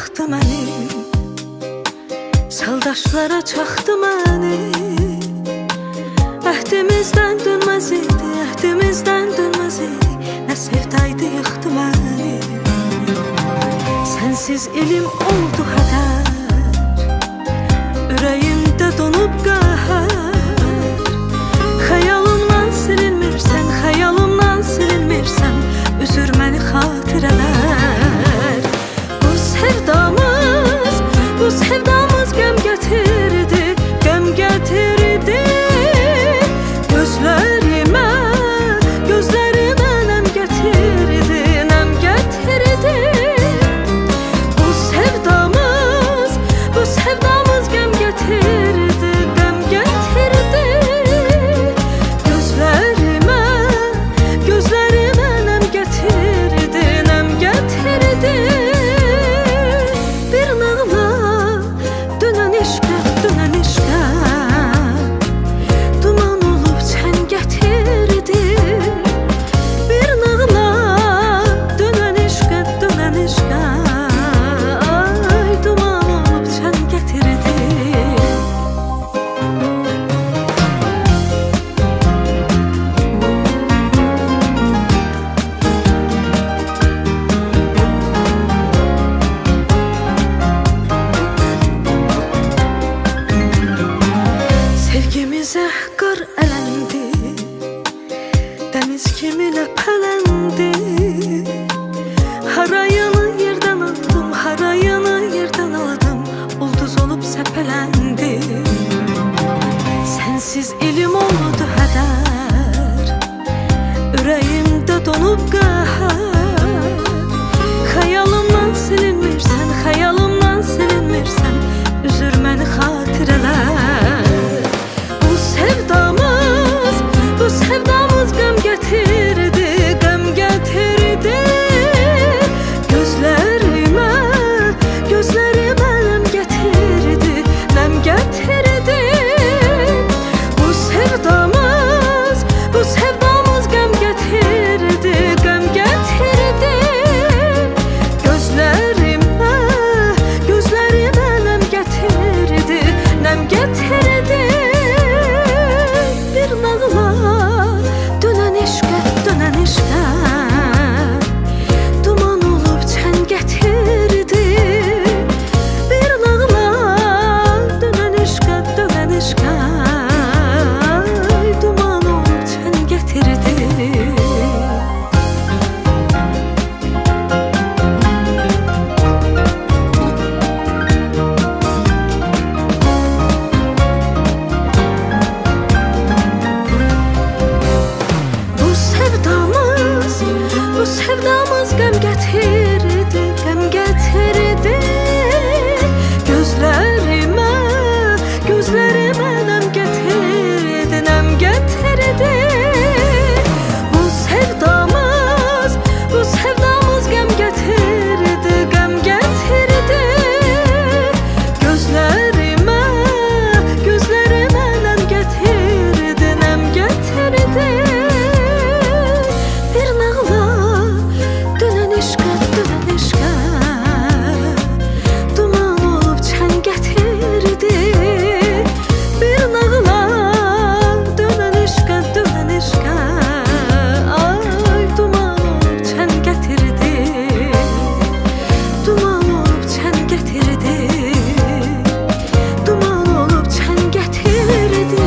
yıxdı məni, saldaşlara çaxdı məni. Əhdimizdən dönməz idi, əhdimizdən dönməz idi, nə sevdaydı yıxdı məni. Sənsiz ilim oldu hədər, ürəyimdə donub qəhər. Xəyalımdan silinmirsən, xəyalımdan silinmirsən, üzür məni xatirələr. Bu sevdamız qəm gətirdi, qəm gətirdi. Gözlərimə nəm gətirdi, nəm gətirdi. Bu sevdamız qəm gətirdi, qəm gətirdi. Gözlərimə nəm gətirdi, nəm gətirdi. Bir nağla dönən eşqə, duman olub çən gətirdi. Bir nağla dönən eşqə, ay duman olub çən gətirdi. Sevgimizə qar ələndi, dəniz kimi ləpələndi. Harayını yerdən aldım, harayını yerdən aldım, ulduz olub səpələndi. Sənsiz ilim oldu hədər, ürəyimdə donub qəhər. Xəyalımdan silinmirsən, xəyalımdan silinmirsən, üzür məni xatirələr. Bu sevdamız qəm gətirdi, qəm gətirdi. Gözlərimə nəm gətirdi, nəm gətirdi. Bu sevdamız qəm gətirdi, qəm gətirdi. Gözlərimə nəm gətirdi, nəm gətirdi. Bir nağla dönən eşqə, duman olub çən gətirdi. Bir nağla dönən eşqə, ay duman olub çən gətirdi. Bu sevdamız qəm gətirdi, qəm gətirdi. Gözlərimə nəm gətirdi, nəm gətirdi. Bu sevdamız qəm gətirdi, qəm gətirdi. Gözlərimə nəm gətirdi, nəm gətirdi. Bir nağla dönən eşqə, duman olub çən gətirdi. Bir nağla dönən eşqə, ay duman olub çən gətirdi. Duman olub çən gətirdi, duman olub çən gətirdi.